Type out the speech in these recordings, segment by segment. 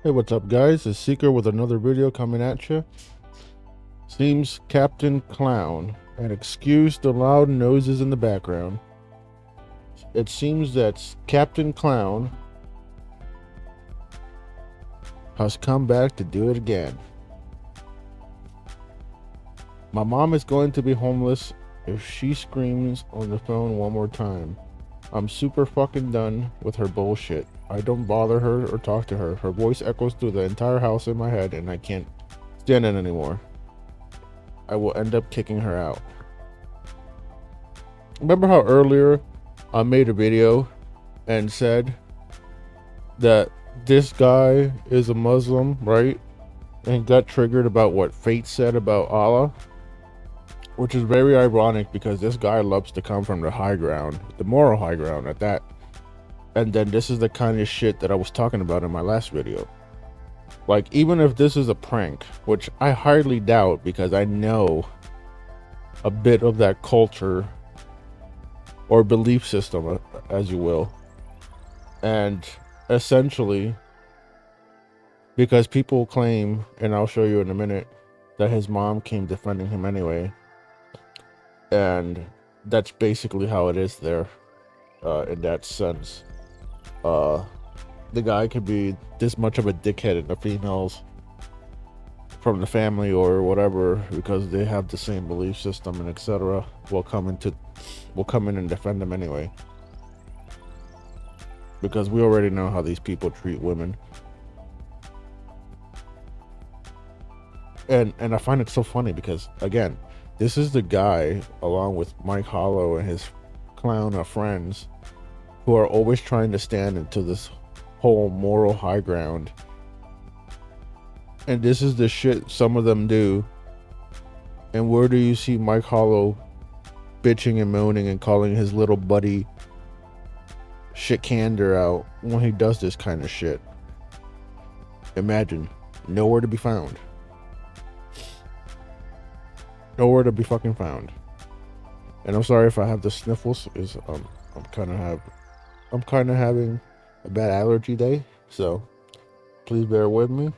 Hey, what's up, guys? It's Seeker with another video coming at you. Seems Captain Clown, and excuse the loud noises in the background. It seems that Captain Clown has come back to do it again. My mom is going to be homeless if she screams on the phone one more time. I'm super fucking done with her bullshit. I don't bother her or talk to her. Her voice echoes through the entire house in my head and I can't stand it anymore. I will end up kicking her out. Remember how earlier I made a video and said that this guy is a Muslim, right? And got triggered about what Fate said about Allah? Which is very ironic because this guy loves to come from the high ground, the moral high ground at that. And then this is the kind of shit that I was talking about in my last video. Like, even if this is a prank, which I hardly doubt because I know a bit of that culture or belief system, as you will. And essentially, because people claim, and I'll show you in a minute, that his mom came defending him anyway. And that's basically how it is there, in that sense. The guy could be this much of a dickhead and the females from the family or whatever, because they have the same belief system and etc. will come in and defend them anyway. Because we already know how these people treat women. And I find it so funny because, again, this is the guy, along with Mike Hollow and his clown of friends, who are always trying to stand into this whole moral high ground. And this is the shit some of them do. And where do you see Mike Hollow bitching and moaning and calling his little buddy Sikander out when he does this kind of shit? Imagine. Nowhere to be found. Nowhere to be fucking found. And I'm sorry if I have the sniffles. I'm kind of having a bad allergy day, so please bear with me.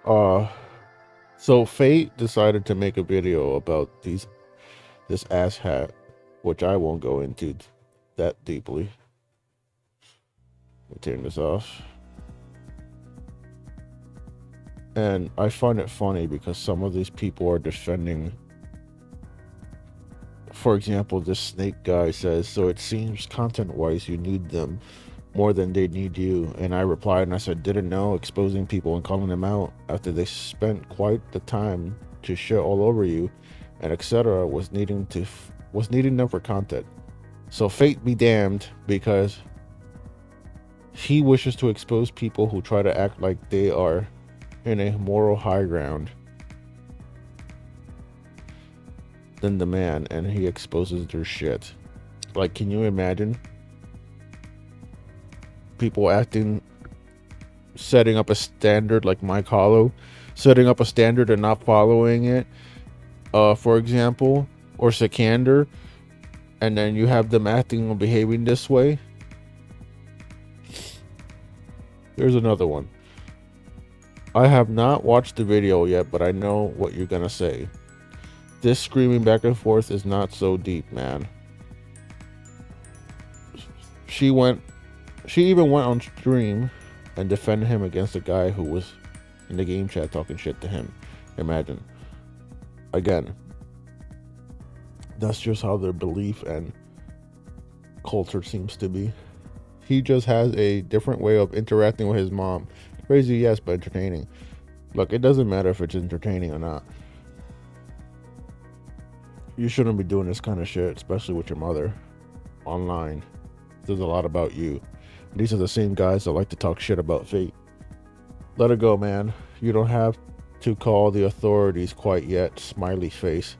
So Fate decided to make a video about this ass hat, which I won't go into that deeply. Let me turn this off. And I find it funny because some of these people are defending. For example, this snake guy says, so it seems content-wise you need them more than they need you. And I replied and I said, didn't know exposing people and calling them out after they spent quite the time to shit all over you and etc. was needing them for content. So Fate be damned, because he wishes to expose people who try to act like they are in a moral high ground than the man, and he exposes their shit. Like, can you imagine people setting up a standard, like Mike Hollow setting up a standard and not following it, for example, or Sikander, and then you have them acting or behaving this way? Here's another one. I have not watched the video yet, but I know what you're gonna say. This screaming back and forth is not so deep, man. She even went on stream and defended him against a guy who was in the game chat talking shit to him. Imagine. Again, that's just how their belief and culture seems to be. He just has a different way of interacting with his mom. Crazy, yes, but entertaining. Look, it doesn't matter if it's entertaining or not. You shouldn't be doing this kind of shit, especially with your mother online. There's a lot about you. These are the same guys that like to talk shit about Fate. Let it go, man. You don't have to call the authorities quite yet. Smiley face.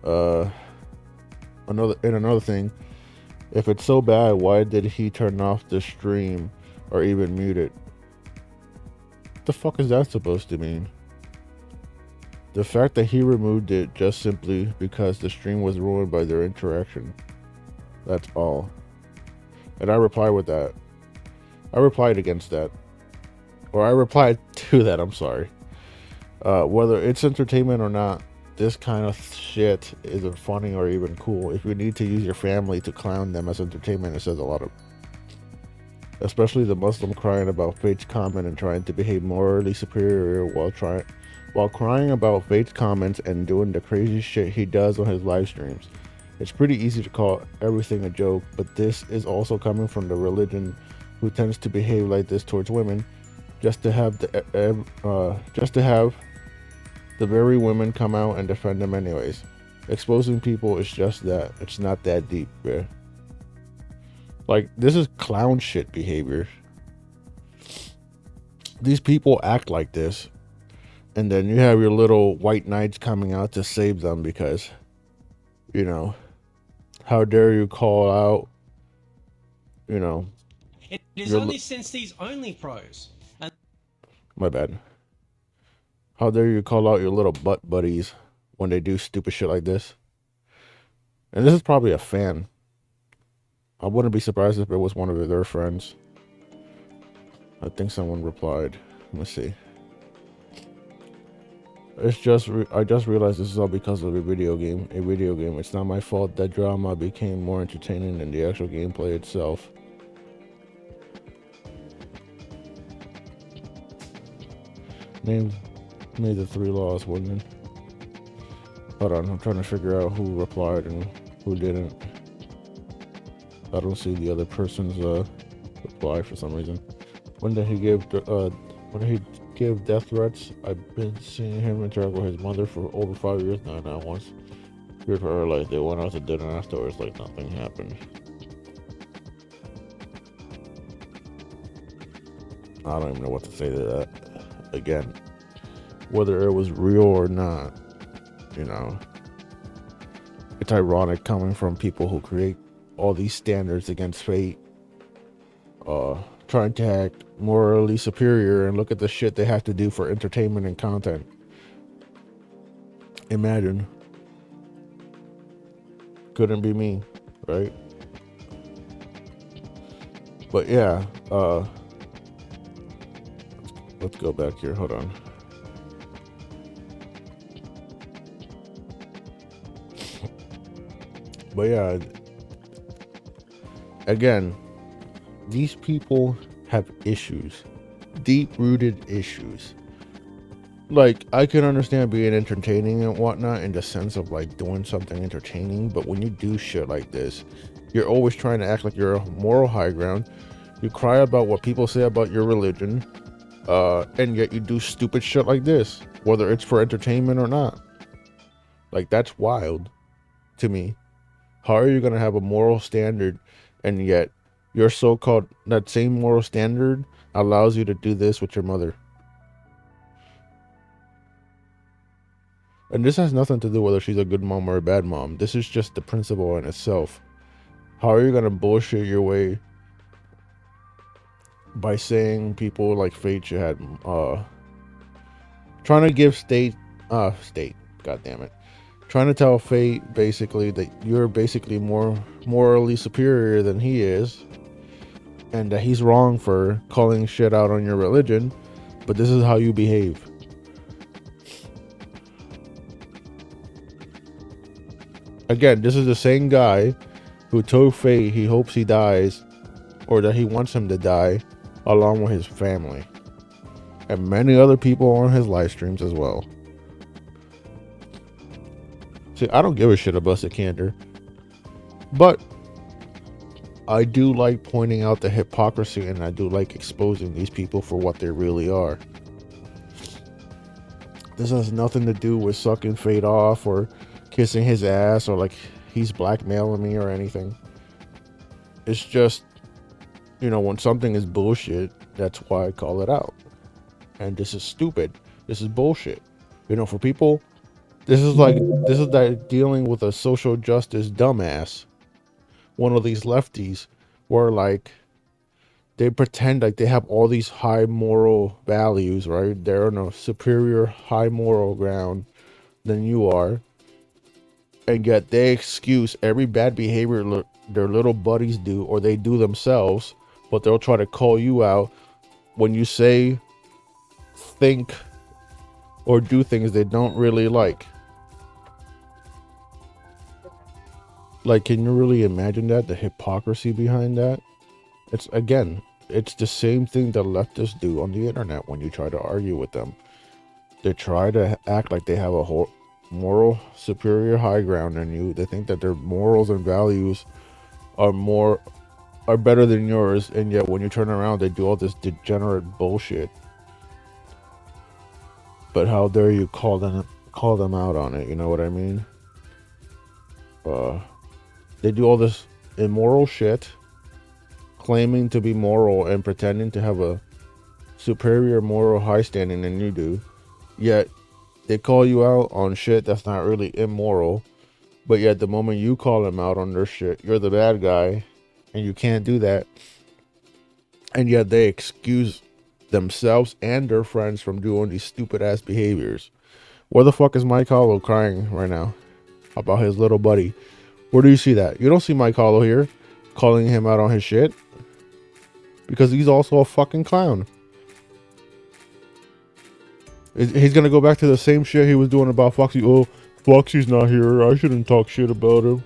Another thing. If it's so bad, why did he turn off the stream or even mute it? What the fuck is that supposed to mean? The fact that he removed it just simply because the stream was ruined by their interaction. That's all. And I replied with that. I replied against that. or I replied to that, I'm sorry. Whether it's entertainment or not, this kind of shit isn't funny or even cool. If you need to use your family to clown them as entertainment, it says a lot of. Especially the Muslim crying about Fate's comment and trying to behave morally superior while crying about Fate's comments and doing the crazy shit he does on his live streams. It's pretty easy to call everything a joke, but this is also coming from the religion who tends to behave like this towards women, just to have the very women come out and defend them anyways. Exposing people is just that. It's not that deep, bruh. Like, this is clown shit behavior. These people act like this, and then you have your little white knights coming out to save them because, you know, how dare you call out, you know. It is only since these only pros. My bad. How dare you call out your little butt buddies when they do stupid shit like this? And this is probably a fan. I wouldn't be surprised if it was one of their friends. I think someone replied. Let me see. It's just I just realized this is all because of a video game. It's not my fault that drama became more entertaining than the actual gameplay itself. Name the 3 laws, women. Hold on, I'm trying to figure out who replied and who didn't. I don't see the other person's reply for some reason. When did he give death threats? I've been seeing him interact with his mother for over 5 years now. Once heard her like they went out to dinner afterwards, like nothing happened. I don't even know what to say to that. Again, whether it was real or not, you know, it's ironic coming from people who create all these standards against fate, trying to act morally superior, and look at the shit they have to do for entertainment and content. Imagine. Couldn't be me, right? But yeah, let's go back here. Hold on. But yeah, again, these people have issues, deep-rooted issues. Like, I can understand being entertaining and whatnot in the sense of like doing something entertaining, but when you do shit like this, you're always trying to act like you're a moral high ground. You cry about what people say about your religion, and yet you do stupid shit like this, whether it's for entertainment or not. Like, that's wild to me. How are you going to have a moral standard and yet your so-called, that same moral standard allows you to do this with your mother? And this has nothing to do whether she's a good mom or a bad mom. This is just the principle in itself. How are you going to bullshit your way by saying people like Fate should have, trying to give state, god damn it. Trying to tell Fate basically that you're basically more morally superior than he is, and that he's wrong for calling shit out on your religion, but this is how you behave. Again, this is the same guy who told Fate he hopes he dies, or that he wants him to die, along with his family, and many other people on his live streams as well. See, I don't give a shit about Sikander, but I do like pointing out the hypocrisy, and I do like exposing these people for what they really are. This has nothing to do with sucking Fate off or kissing his ass or like he's blackmailing me or anything. It's just, you know, when something is bullshit, that's why I call it out. And this is stupid. This is bullshit. You know, for people, this is like dealing with a social justice dumbass. One of these lefties where like they pretend like they have all these high moral values, right? They're on a superior high moral ground than you are. And yet they excuse every bad behavior their little buddies do or they do themselves, but they'll try to call you out when you say think or do things they don't really like. Like, can you really imagine that? The hypocrisy behind that? It's, again, it's the same thing that leftists do on the internet when you try to argue with them. They try to act like they have a whole moral superior high ground than you. They think that their morals and values are better than yours, and yet when you turn around they do all this degenerate bullshit. But how dare you call them out on it, you know what I mean? They do all this immoral shit, claiming to be moral and pretending to have a superior moral high standing than you do, yet they call you out on shit that's not really immoral, but yet the moment you call them out on their shit, you're the bad guy, and you can't do that. And yet they excuse themselves and their friends from doing these stupid ass behaviors. Where the fuck is Mike Hollow crying right now about his little buddy? Where do you see that? You don't see Mike Hollow here calling him out on his shit, because he's also a fucking clown. He's gonna go back to the same shit he was doing about Foxy. Oh, Foxy's not here. I shouldn't talk shit about him.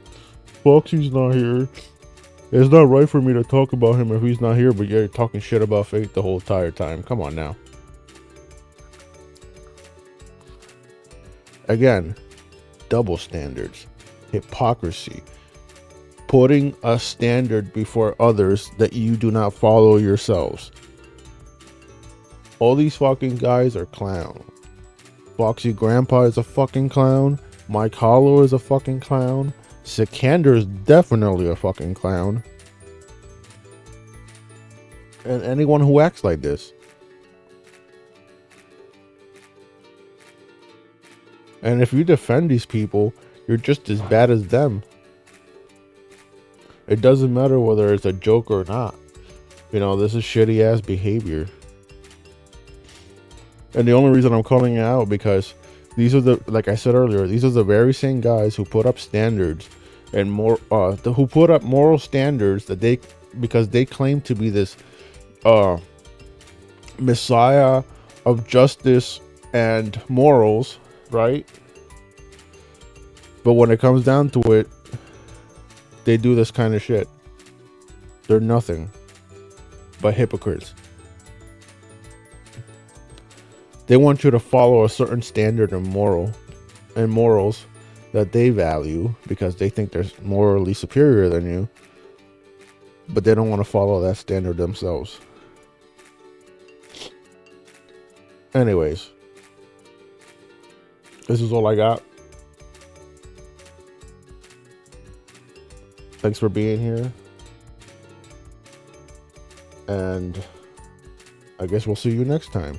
Foxy's not here. It's not right for me to talk about him if he's not here, but you're talking shit about Fate the whole entire time. Come on now. Again, double standards, hypocrisy, putting a standard before others that you do not follow yourselves. All these fucking guys are clowns. Foxy Grandpa is a fucking clown. Mike Hollow is a fucking clown. Sikander is definitely a fucking clown. And anyone who acts like this. And if you defend these people, you're just as bad as them. It doesn't matter whether it's a joke or not. You know, this is shitty ass behavior. And the only reason I'm calling it out, because these are the, like I said earlier, these are the very same guys who put up standards and who put up moral standards that because they claim to be this messiah of justice and morals, right? But when it comes down to it, they do this kind of shit. They're nothing but hypocrites. They want you to follow a certain standard of morals that they value because they think they're morally superior than you, but they don't want to follow that standard themselves. Anyways, this is all I got. Thanks for being here. And I guess we'll see you next time.